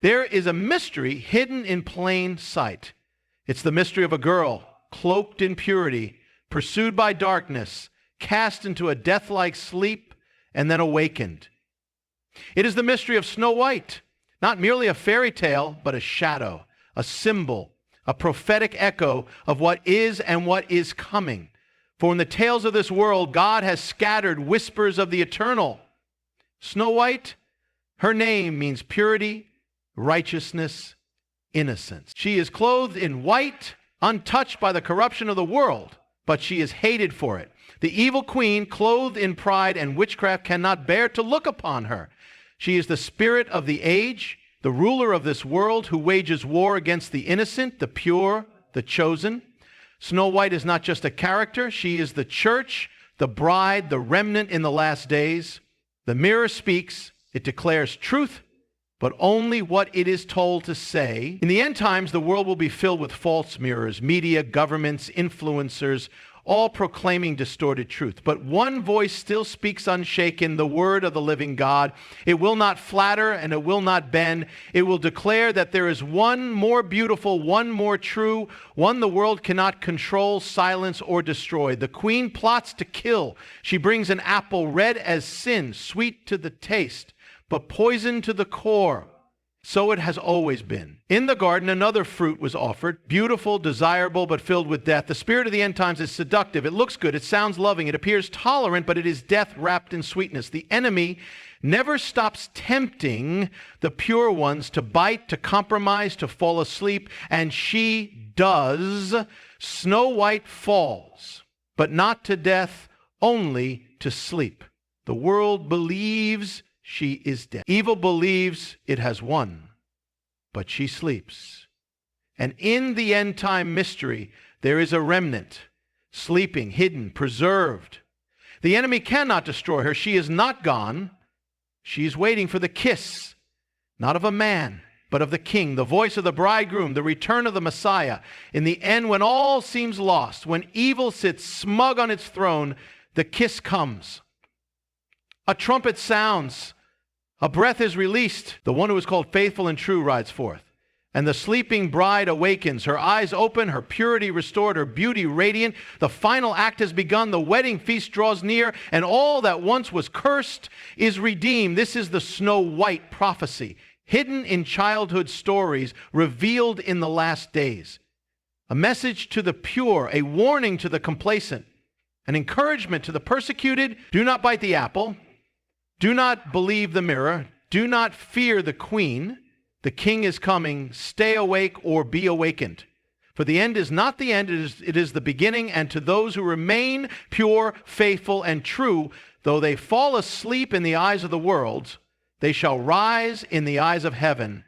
There is a mystery hidden in plain sight. It's the mystery of a girl cloaked in purity, pursued by darkness, cast into a death-like sleep, and then awakened. It is the mystery of Snow White, not merely a fairy tale, but a shadow, a symbol, a prophetic echo of what is and what is coming. For in the tales of this world, God has scattered whispers of the eternal. Snow White, her name means purity, righteousness, innocence. She is clothed in white, untouched by the corruption of the world, but she is hated for it. The evil queen, clothed in pride and witchcraft, cannot bear to look upon her. She is the spirit of the age, the ruler of this world, who wages war against the innocent, the pure, the chosen. Snow White is not just a character. She is the church, the bride, the remnant in the last days. The mirror speaks. It declares truth, but only what it is told to say. In the end times, the world will be filled with false mirrors, media, governments, influencers, all proclaiming distorted truth. But one voice still speaks unshaken, the word of the living God. It will not flatter and it will not bend. It will declare that there is one more beautiful, one more true, one the world cannot control, silence, or destroy. The queen plots to kill. She brings an apple red as sin, sweet to the taste, but poison to the core. So it has always been. In the garden, another fruit was offered, beautiful, desirable, but filled with death. The spirit of the end times is seductive. It looks good. It sounds loving. It appears tolerant, but it is death wrapped in sweetness. The enemy never stops tempting the pure ones to bite, to compromise, to fall asleep, and she does. Snow White falls, but not to death, only to sleep. The world believes she is dead. Evil believes it has won, but she sleeps. And in the end time mystery, there is a remnant, sleeping, hidden, preserved. The enemy cannot destroy her. She is not gone. She is waiting for the kiss, not of a man, but of the king, the voice of the bridegroom, the return of the Messiah. In the end, when all seems lost, when evil sits smug on its throne, the kiss comes. A trumpet sounds. A breath is released. The one who is called faithful and true rides forth. And the sleeping bride awakens, her eyes open, her purity restored, her beauty radiant. The final act has begun. The wedding feast draws near, and all that once was cursed is redeemed. This is the Snow White prophecy, hidden in childhood stories, revealed in the last days. A message to the pure, a warning to the complacent, an encouragement to the persecuted. Do not bite the apple. Do not believe the mirror. Do not fear the queen. The king is coming. Stay awake or be awakened. For the end is not the end, it is the beginning. And to those who remain pure, faithful, and true, though they fall asleep in the eyes of the world, they shall rise in the eyes of heaven.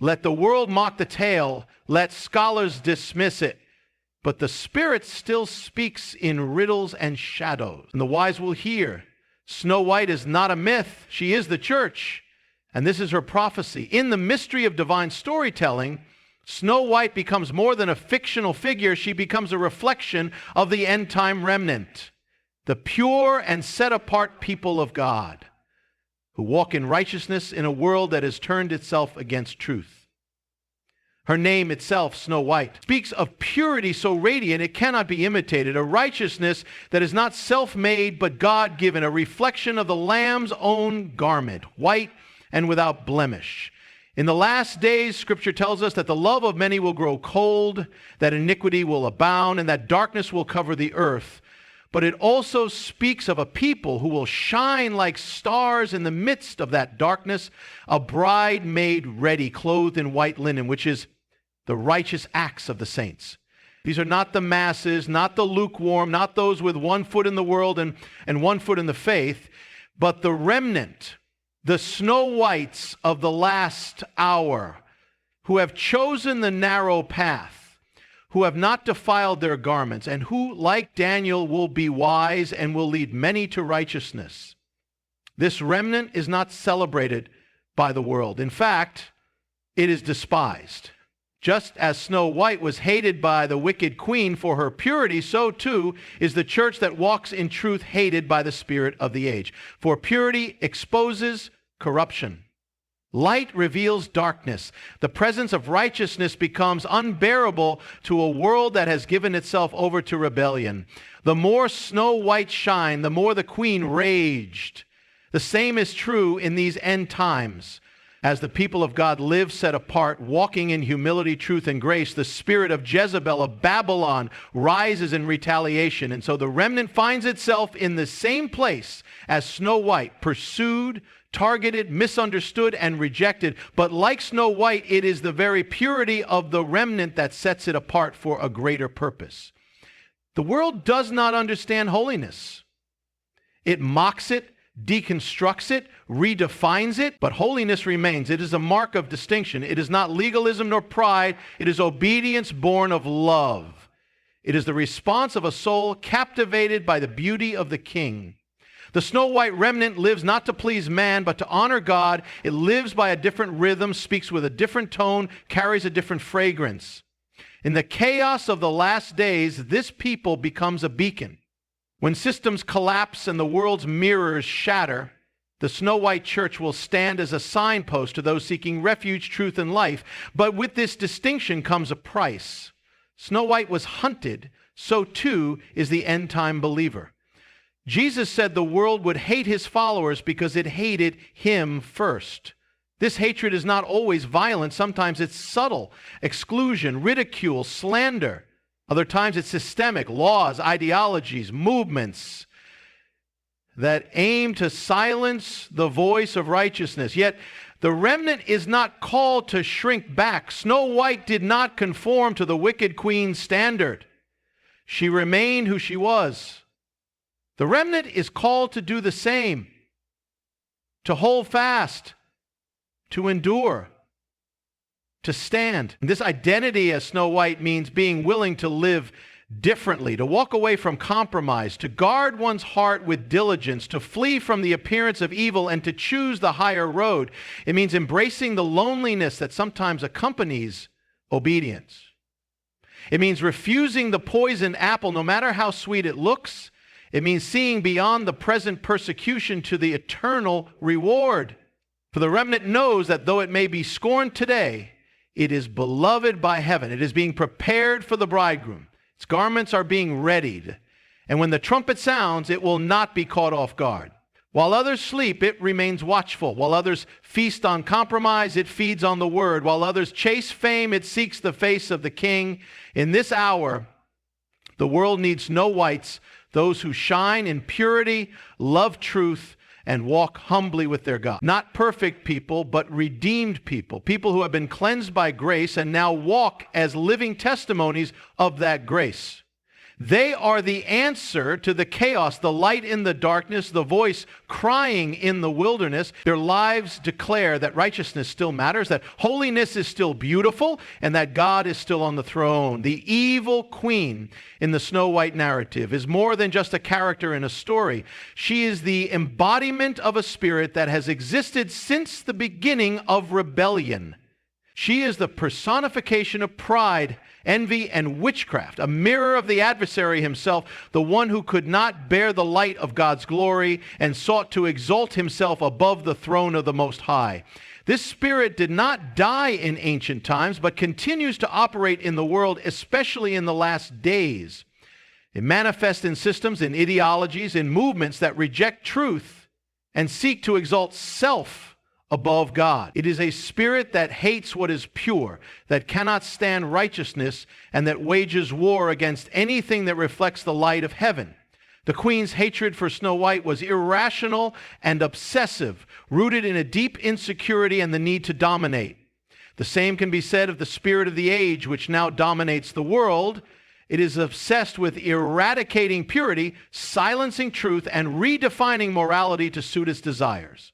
Let the world mock the tale. Let scholars dismiss it. But the Spirit still speaks in riddles and shadows. And the wise will hear. Snow White is not a myth. She is the church. And this is her prophecy. In the mystery of divine storytelling, Snow White becomes more than a fictional figure. She becomes a reflection of the end-time remnant, the pure and set-apart people of God who walk in righteousness in a world that has turned itself against truth. Her name itself, Snow White, speaks of purity so radiant it cannot be imitated, a righteousness that is not self-made but God-given, a reflection of the Lamb's own garment, white and without blemish. In the last days, Scripture tells us that the love of many will grow cold, that iniquity will abound, and that darkness will cover the earth. But it also speaks of a people who will shine like stars in the midst of that darkness, a bride made ready, clothed in white linen, which is the righteous acts of the saints. These are not the masses, not the lukewarm, not those with 1 foot in the world and 1 foot in the faith, but the remnant, the Snow Whites of the last hour, who have chosen the narrow path, who have not defiled their garments, and who, like Daniel, will be wise and will lead many to righteousness. This remnant is not celebrated by the world. In fact, it is despised. Just as Snow White was hated by the wicked queen for her purity, so too is the church that walks in truth hated by the spirit of the age. For purity exposes corruption. Light reveals darkness. The presence of righteousness becomes unbearable to a world that has given itself over to rebellion. The more Snow White shined, the more the queen raged. The same is true in these end times. As the people of God live set apart, walking in humility, truth, and grace, the spirit of Jezebel, of Babylon, rises in retaliation. And so the remnant finds itself in the same place as Snow White, pursued, targeted, misunderstood, and rejected. But like Snow White, it is the very purity of the remnant that sets it apart for a greater purpose. The world does not understand holiness. It mocks it, deconstructs it, redefines it, but holiness remains. It is a mark of distinction. It is not legalism nor pride. It is obedience born of love. It is the response of a soul captivated by the beauty of the King. The Snow White remnant lives not to please man, but to honor God. It lives by a different rhythm, speaks with a different tone, carries a different fragrance. In the chaos of the last days, this people becomes a beacon. When systems collapse and the world's mirrors shatter, the Snow White church will stand as a signpost to those seeking refuge, truth, and life. But with this distinction comes a price. Snow White was hunted, so too is the end-time believer. Jesus said the world would hate his followers because it hated him first. This hatred is not always violent. Sometimes it's subtle: exclusion, ridicule, slander. Other times it's systemic: laws, ideologies, movements that aim to silence the voice of righteousness. Yet the remnant is not called to shrink back. Snow White did not conform to the wicked queen's standard. She remained who she was. The remnant is called to do the same, to hold fast, to endure, to stand. And this identity as Snow White means being willing to live differently, to walk away from compromise, to guard one's heart with diligence, to flee from the appearance of evil, and to choose the higher road. It means embracing the loneliness that sometimes accompanies obedience. It means refusing the poisoned apple, no matter how sweet it looks. It means seeing beyond the present persecution to the eternal reward. For the remnant knows that though it may be scorned today, it is beloved by heaven. It is being prepared for the bridegroom. Its garments are being readied. And when the trumpet sounds, it will not be caught off guard. While others sleep, it remains watchful. While others feast on compromise, it feeds on the word. While others chase fame, it seeks the face of the King. In this hour, the world needs Snow Whites, those who shine in purity, love truth, and walk humbly with their God. Not perfect people, but redeemed people. People who have been cleansed by grace and now walk as living testimonies of that grace. They are the answer to the chaos, the light in the darkness, the voice crying in the wilderness. Their lives declare that righteousness still matters, that holiness is still beautiful, and that God is still on the throne. The evil queen in the Snow White narrative is more than just a character in a story. She is the embodiment of a spirit that has existed since the beginning of rebellion. She is the personification of pride, envy, and witchcraft, a mirror of the adversary himself, the one who could not bear the light of God's glory and sought to exalt himself above the throne of the Most High. This spirit did not die in ancient times, but continues to operate in the world, especially in the last days. It manifests in systems, in ideologies, in movements that reject truth and seek to exalt self above God. It is a spirit that hates what is pure, that cannot stand righteousness, and that wages war against anything that reflects the light of heaven. The queen's hatred for Snow White was irrational and obsessive, rooted in a deep insecurity and the need to dominate. The same can be said of the spirit of the age, which now dominates the world. It is obsessed with eradicating purity, silencing truth, and redefining morality to suit its desires.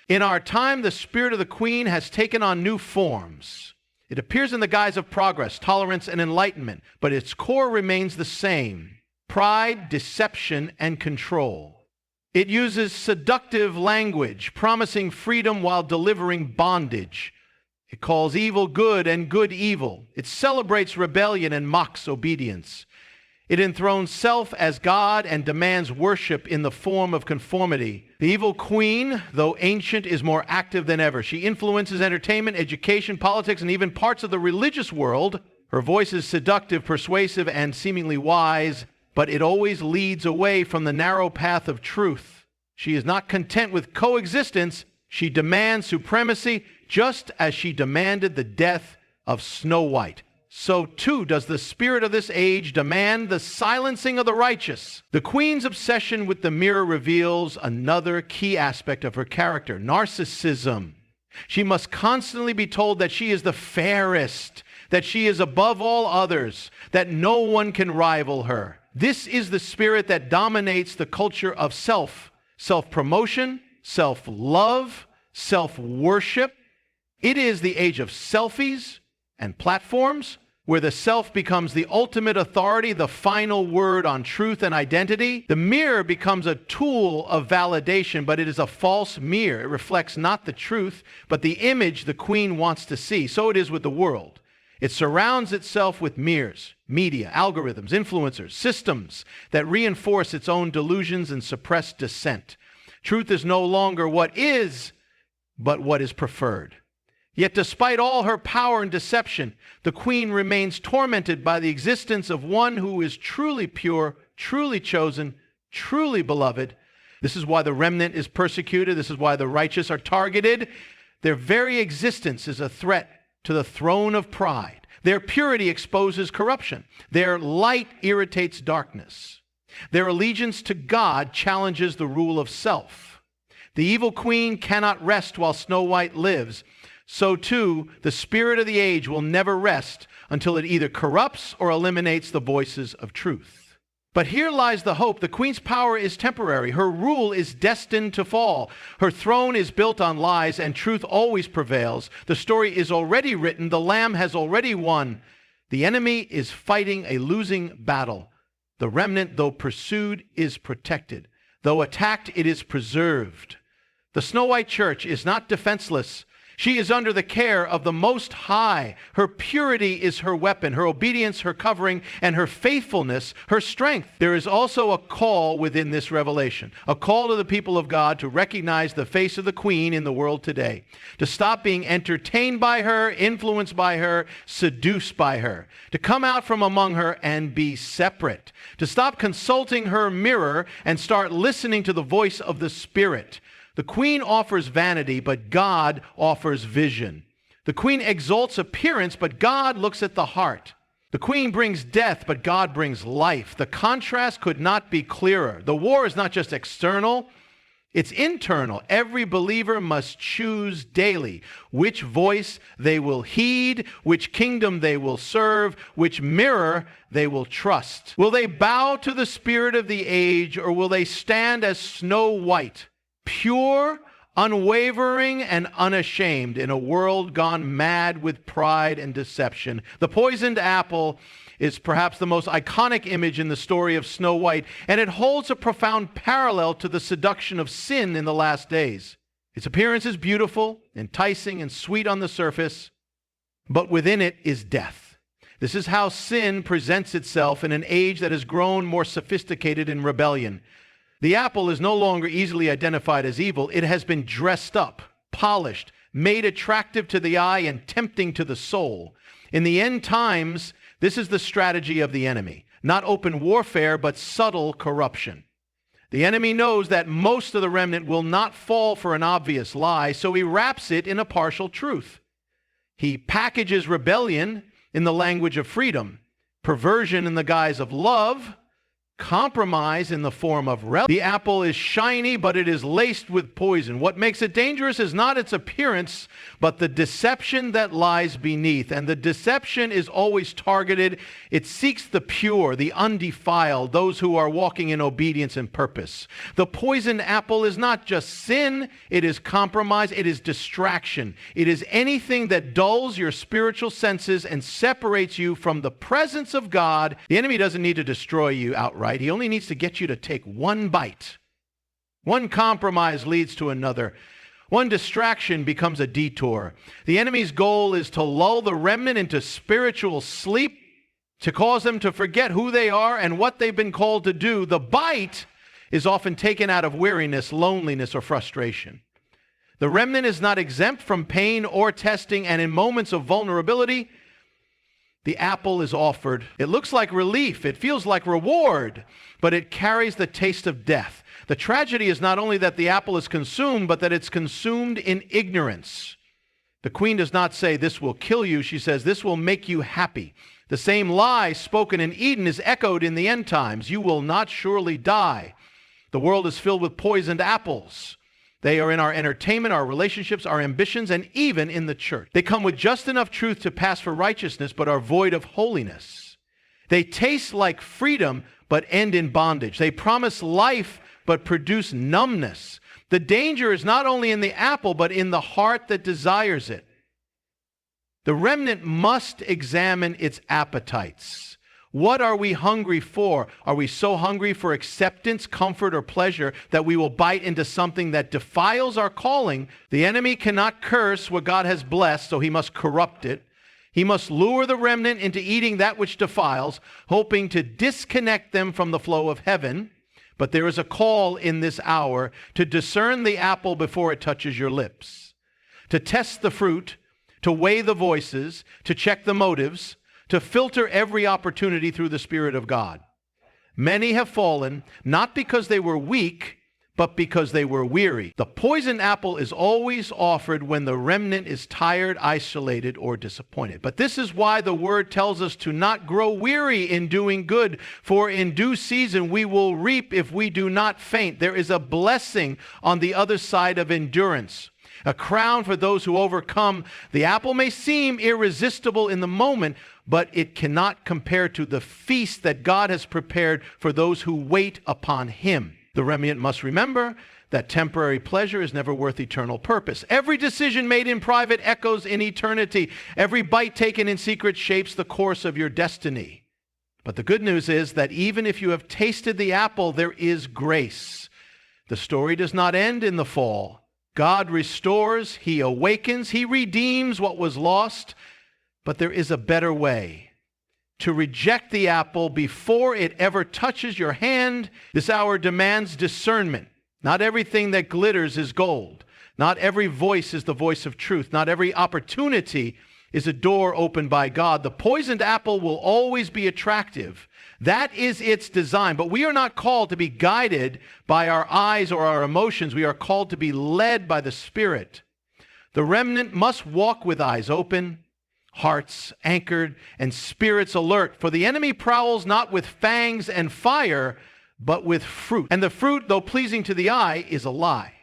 In our time, the spirit of the queen has taken on new forms. It appears in the guise of progress, tolerance, and enlightenment, but its core remains the same: pride, deception, and control. It uses seductive language, promising freedom while delivering bondage. It calls evil good and good evil. It celebrates rebellion and mocks obedience. It enthrones self as God and demands worship in the form of conformity. The evil queen, though ancient, is more active than ever. She influences entertainment, education, politics, and even parts of the religious world. Her voice is seductive, persuasive, and seemingly wise, but it always leads away from the narrow path of truth. She is not content with coexistence. She demands supremacy, just as she demanded the death of Snow White. So too does the spirit of this age demand the silencing of the righteous. The queen's obsession with the mirror reveals another key aspect of her character: narcissism. She must constantly be told that she is the fairest, that she is above all others, that no one can rival her. This is the spirit that dominates the culture of self-promotion, self-love, self-worship. It is the age of selfies and platforms, where the self becomes the ultimate authority, the final word on truth and identity. The mirror becomes a tool of validation, but it is a false mirror. It reflects not the truth, but the image the queen wants to see. So it is with the world. It surrounds itself with mirrors, media, algorithms, influencers, systems that reinforce its own delusions and suppress dissent. Truth is no longer what is, but what is preferred. Yet despite all her power and deception, the queen remains tormented by the existence of one who is truly pure, truly chosen, truly beloved. This is why the remnant is persecuted. This is why the righteous are targeted. Their very existence is a threat to the throne of pride. Their purity exposes corruption. Their light irritates darkness. Their allegiance to God challenges the rule of self. The evil queen cannot rest while Snow White lives. So too, the spirit of the age will never rest until it either corrupts or eliminates the voices of truth. But here lies the hope. The queen's power is temporary. Her rule is destined to fall. Her throne is built on lies, and truth always prevails. The story is already written. The Lamb has already won. The enemy is fighting a losing battle. The remnant, though pursued, is protected. Though attacked, it is preserved. The Snow White Church is not defenseless. She is under the care of the Most High. Her purity is her weapon, her obedience, her covering, and her faithfulness, her strength. There is also a call within this revelation, a call to the people of God to recognize the face of the queen in the world today, to stop being entertained by her, influenced by her, seduced by her, to come out from among her and be separate, to stop consulting her mirror and start listening to the voice of the Spirit. The queen offers vanity, but God offers vision. The queen exalts appearance, but God looks at the heart. The queen brings death, but God brings life. The contrast could not be clearer. The war is not just external, it's internal. Every believer must choose daily which voice they will heed, which kingdom they will serve, which mirror they will trust. Will they bow to the spirit of the age, or will they stand as Snow White, pure, unwavering, and unashamed in a world gone mad with pride and deception? The poisoned apple is perhaps the most iconic image in the story of Snow White, and it holds a profound parallel to the seduction of sin in the last days. Its appearance is beautiful, enticing, and sweet on the surface, but within it is death. This is how sin presents itself in an age that has grown more sophisticated in rebellion. The apple is no longer easily identified as evil. It has been dressed up, polished, made attractive to the eye, and tempting to the soul. In the end times, this is the strategy of the enemy. Not open warfare, but subtle corruption. The enemy knows that most of the remnant will not fall for an obvious lie, so he wraps it in a partial truth. He packages rebellion in the language of freedom, perversion in the guise of love, compromise in the form of rebellion. The apple is shiny, but it is laced with poison. What makes it dangerous is not its appearance, but the deception that lies beneath. And the deception is always targeted. It seeks the pure, the undefiled, those who are walking in obedience and purpose. The poisoned apple is not just sin, it is compromise, it is distraction. It is anything that dulls your spiritual senses and separates you from the presence of God. The enemy doesn't need to destroy you outright. He only needs to get you to take one bite. One compromise leads to another. One distraction becomes a detour. The enemy's goal is to lull the remnant into spiritual sleep, to cause them to forget who they are and what they've been called to do. The bite is often taken out of weariness, loneliness, or frustration. The remnant is not exempt from pain or testing, and in moments of vulnerability, the apple is offered. It looks like relief. It feels like reward, but it carries the taste of death. The tragedy is not only that the apple is consumed, but that it's consumed in ignorance. The queen does not say, "This will kill you." She says, "This will make you happy." The same lie spoken in Eden is echoed in the end times. "You will not surely die." The world is filled with poisoned apples. They are in our entertainment, our relationships, our ambitions, and even in the church. They come with just enough truth to pass for righteousness, but are void of holiness. They taste like freedom, but end in bondage. They promise life, but produce numbness. The danger is not only in the apple, but in the heart that desires it. The remnant must examine its appetites. What are we hungry for? Are we so hungry for acceptance, comfort, or pleasure that we will bite into something that defiles our calling? The enemy cannot curse what God has blessed, so he must corrupt it. He must lure the remnant into eating that which defiles, hoping to disconnect them from the flow of heaven. But there is a call in this hour to discern the apple before it touches your lips, to test the fruit, to weigh the voices, to check the motives, to filter every opportunity through the Spirit of God. Many have fallen, not because they were weak, but because they were weary. The poisoned apple is always offered when the remnant is tired, isolated, or disappointed. But this is why the Word tells us to not grow weary in doing good, for in due season we will reap if we do not faint. There is a blessing on the other side of endurance, a crown for those who overcome. The apple may seem irresistible in the moment, but it cannot compare to the feast that God has prepared for those who wait upon Him. The remnant must remember that temporary pleasure is never worth eternal purpose. Every decision made in private echoes in eternity. Every bite taken in secret shapes the course of your destiny. But the good news is that even if you have tasted the apple, there is grace. The story does not end in the fall. God restores, He awakens, He redeems what was lost. But there is a better way. To reject the apple before it ever touches your hand, this hour demands discernment. Not everything that glitters is gold. Not every voice is the voice of truth. Not every opportunity is a door opened by God. The poisoned apple will always be attractive. That is its design. But we are not called to be guided by our eyes or our emotions. We are called to be led by the Spirit. The remnant must walk with eyes open, hearts anchored, and spirits alert. For the enemy prowls not with fangs and fire, but with fruit. And the fruit, though pleasing to the eye, is a lie.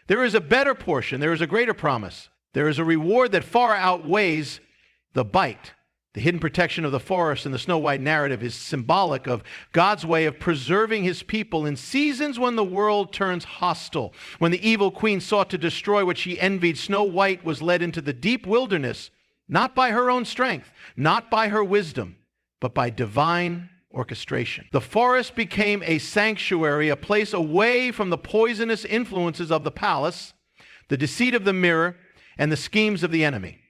There is a better portion. There is a greater promise. There is a reward that far outweighs the bite. The hidden protection of the forest in the Snow White narrative is symbolic of God's way of preserving His people in seasons when the world turns hostile. When the evil queen sought to destroy what she envied, Snow White was led into the deep wilderness, not by her own strength, not by her wisdom, but by divine orchestration. The forest became a sanctuary, a place away from the poisonous influences of the palace, the deceit of the mirror, and the schemes of the enemy.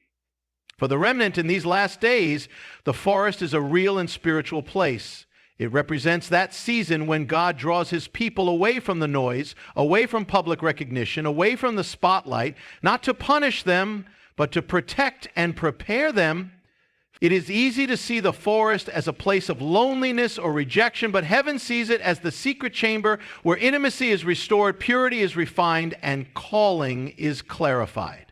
For the remnant in these last days, the forest is a real and spiritual place. It represents that season when God draws His people away from the noise, away from public recognition, away from the spotlight, not to punish them, but to protect and prepare them. It is easy to see the forest as a place of loneliness or rejection, but heaven sees it as the secret chamber where intimacy is restored, purity is refined, and calling is clarified.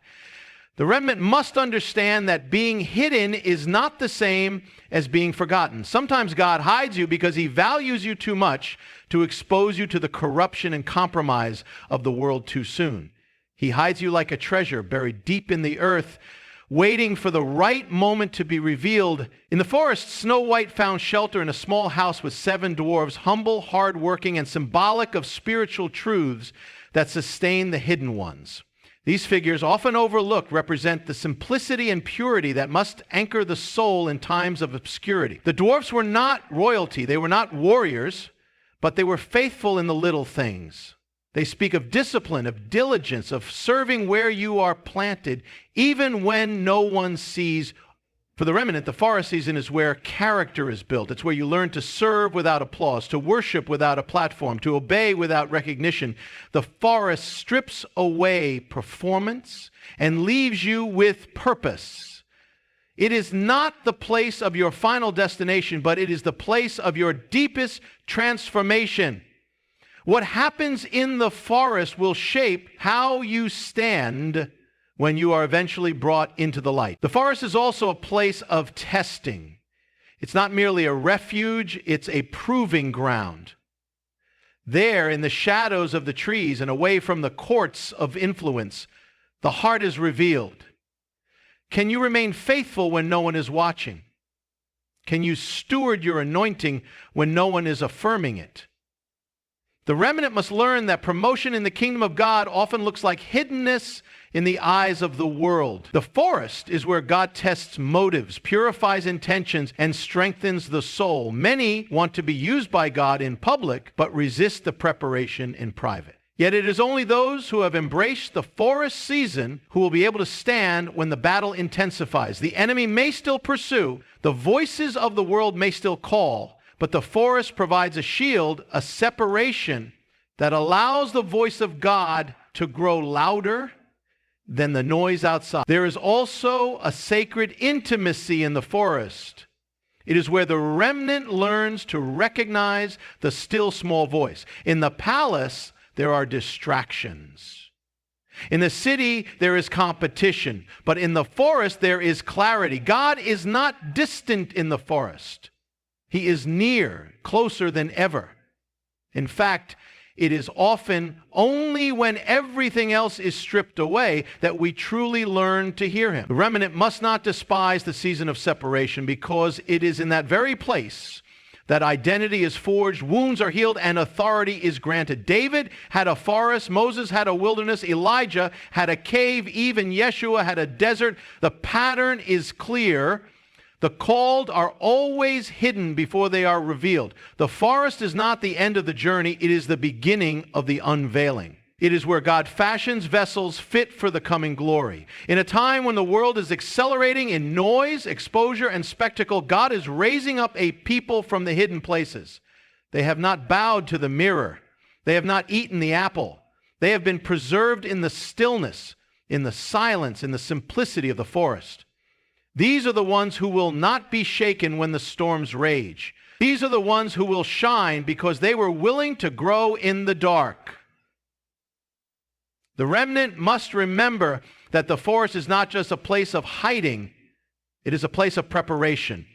The remnant must understand that being hidden is not the same as being forgotten. Sometimes God hides you because He values you too much to expose you to the corruption and compromise of the world too soon. He hides you like a treasure buried deep in the earth, waiting for the right moment to be revealed. In the forest, Snow White found shelter in a small house with 7 dwarves, humble, hardworking, and symbolic of spiritual truths that sustain the hidden ones. These figures, often overlooked, represent the simplicity and purity that must anchor the soul in times of obscurity. The dwarfs were not royalty, they were not warriors, but they were faithful in the little things. They speak of discipline, of diligence, of serving where you are planted, even when no one sees For the remnant, the forest season is where character is built. It's where you learn to serve without applause, to worship without a platform, to obey without recognition. The forest strips away performance and leaves you with purpose. It is not the place of your final destination, but it is the place of your deepest transformation. What happens in the forest will shape how you stand when you are eventually brought into the light. The forest is also a place of testing. It's not merely a refuge, it's a proving ground. There, in the shadows of the trees and away from the courts of influence, the heart is revealed. Can you remain faithful when no one is watching? Can you steward your anointing when no one is affirming it? The remnant must learn that promotion in the kingdom of God often looks like hiddenness in the eyes of the world. The forest is where God tests motives, purifies intentions, and strengthens the soul. Many want to be used by God in public, but resist the preparation in private. Yet it is only those who have embraced the forest season who will be able to stand when the battle intensifies. The enemy may still pursue, the voices of the world may still call, but the forest provides a shield, a separation that allows the voice of God to grow louder than the noise outside. There is also a sacred intimacy in the forest. It is where the remnant learns to recognize the still small voice. In the palace, there are distractions. In the city, there is competition. But in the forest, there is clarity. God is not distant in the forest. He is near, closer than ever. In fact, it is often only when everything else is stripped away that we truly learn to hear him. The remnant must not despise the season of separation, because it is in that very place that identity is forged, wounds are healed, and authority is granted. David had a forest, Moses had a wilderness, Elijah had a cave, even Yeshua had a desert. The pattern is clear. The called are always hidden before they are revealed. The forest is not the end of the journey, it is the beginning of the unveiling. It is where God fashions vessels fit for the coming glory. In a time when the world is accelerating in noise, exposure, and spectacle, God is raising up a people from the hidden places. They have not bowed to the mirror. They have not eaten the apple. They have been preserved in the stillness, in the silence, in the simplicity of the forest. These are the ones who will not be shaken when the storms rage. These are the ones who will shine because they were willing to grow in the dark. The remnant must remember that the forest is not just a place of hiding, it is a place of preparation.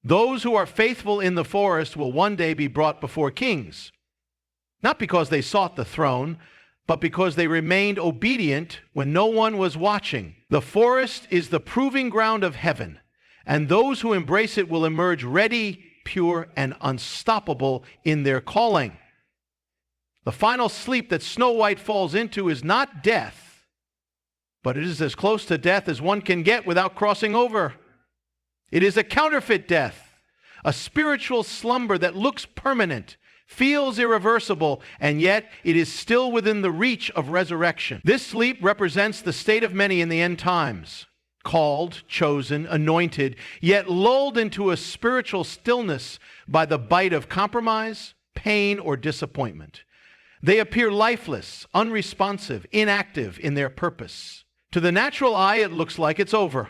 Those who are faithful in the forest will one day be brought before kings, not because they sought the throne, but because they remained obedient when no one was watching. The forest is the proving ground of heaven, and those who embrace it will emerge ready, pure, and unstoppable in their calling. The final sleep that Snow White falls into is not death, but it is as close to death as one can get without crossing over. It is a counterfeit death, a spiritual slumber that looks permanent, feels irreversible, and yet it is still within the reach of resurrection. This sleep represents the state of many in the end times, called, chosen, anointed, yet lulled into a spiritual stillness by the bite of compromise, pain, or disappointment. They appear lifeless, unresponsive, inactive in their purpose. To the natural eye, it looks like it's over.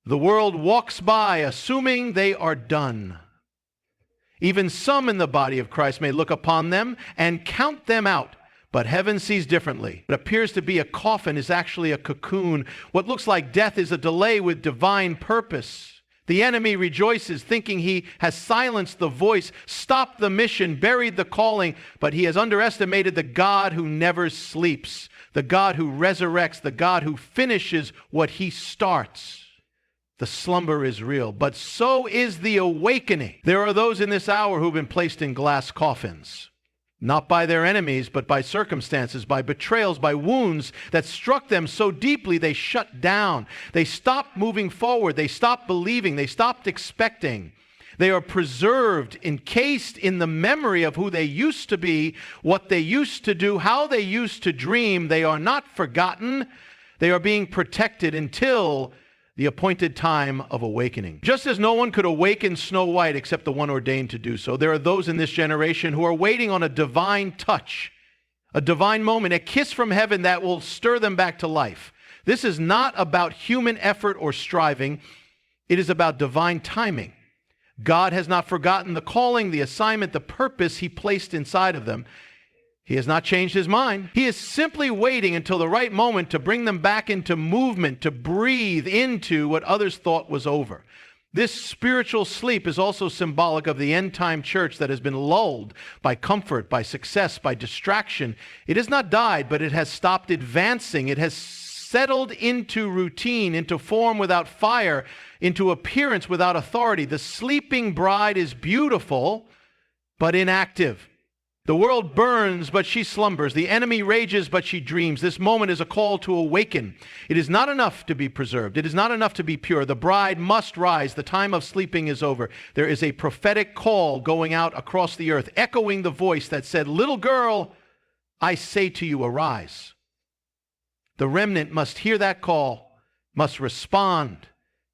The world walks by, assuming they are done. Even some in the body of Christ may look upon them and count them out, but heaven sees differently. What appears to be a coffin is actually a cocoon. What looks like death is a delay with divine purpose. The enemy rejoices, thinking he has silenced the voice, stopped the mission, buried the calling, but he has underestimated the God who never sleeps, the God who resurrects, the God who finishes what he starts. The slumber is real, but so is the awakening. There are those in this hour who've been placed in glass coffins, not by their enemies, but by circumstances, by betrayals, by wounds that struck them so deeply they shut down. They stopped moving forward. They stopped believing. They stopped expecting. They are preserved, encased in the memory of who they used to be, what they used to do, how they used to dream. They are not forgotten. They are being protected until the appointed time of awakening. Just as no one could awaken Snow White except the one ordained to do so, there are those in this generation who are waiting on a divine touch, a divine moment, a kiss from heaven that will stir them back to life. This is not about human effort or striving. It is about divine timing. God has not forgotten the calling, the assignment, the purpose He placed inside of them. He has not changed His mind. He is simply waiting until the right moment to bring them back into movement, to breathe into what others thought was over. This spiritual sleep is also symbolic of the end-time church that has been lulled by comfort, by success, by distraction. It has not died, but it has stopped advancing. It has settled into routine, into form without fire, into appearance without authority. The sleeping bride is beautiful, but inactive. The world burns, but she slumbers. The enemy rages, but she dreams. This moment is a call to awaken. It is not enough to be preserved. It is not enough to be pure. The bride must rise. The time of sleeping is over. There is a prophetic call going out across the earth, echoing the voice that said, "Little girl, I say to you, arise." The remnant must hear that call, must respond,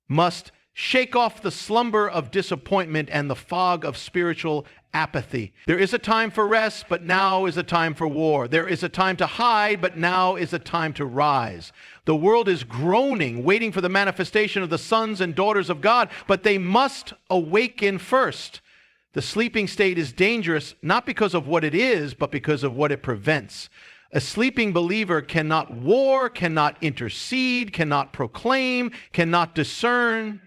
must shake off the slumber of disappointment and the fog of spiritual apathy. There is a time for rest, but now is a time for war. There is a time to hide, but now is a time to rise. The world is groaning, waiting for the manifestation of the sons and daughters of God, but they must awaken first. The sleeping state is dangerous, not because of what it is, but because of what it prevents. A sleeping believer cannot war, cannot intercede, cannot proclaim, cannot discern.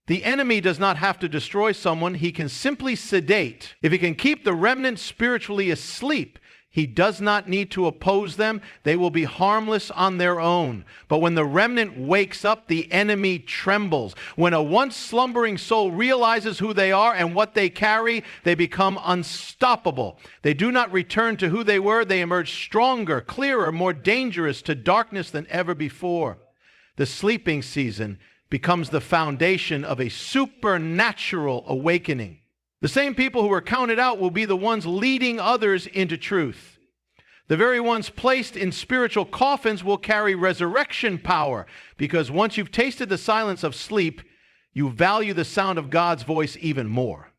The enemy does not have to destroy someone. He can simply sedate. If he can keep the remnant spiritually asleep, he does not need to oppose them. They will be harmless on their own. But when the remnant wakes up, the enemy trembles. When a once slumbering soul realizes who they are and what they carry, they become unstoppable. They do not return to who they were. They emerge stronger, clearer, more dangerous to darkness than ever before. The sleeping season becomes the foundation of a supernatural awakening. The same people who are counted out will be the ones leading others into truth. The very ones placed in spiritual coffins will carry resurrection power, because once you've tasted the silence of sleep, you value the sound of God's voice even more.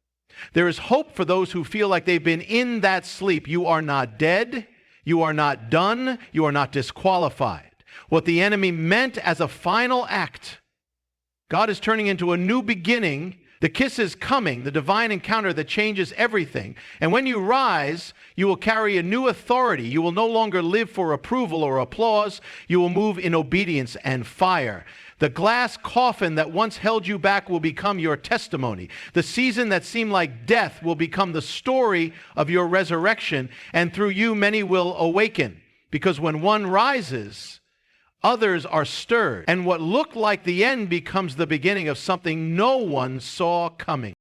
There is hope for those who feel like they've been in that sleep. You are not dead. You are not done. You are not disqualified. What the enemy meant as a final act, God is turning into a new beginning. The kiss is coming, the divine encounter that changes everything. And when you rise, you will carry a new authority. You will no longer live for approval or applause. You will move in obedience and fire. The glass coffin that once held you back will become your testimony. The season that seemed like death will become the story of your resurrection. And through you, many will awaken. Because when one rises, others are stirred, and what looked like the end becomes the beginning of something no one saw coming.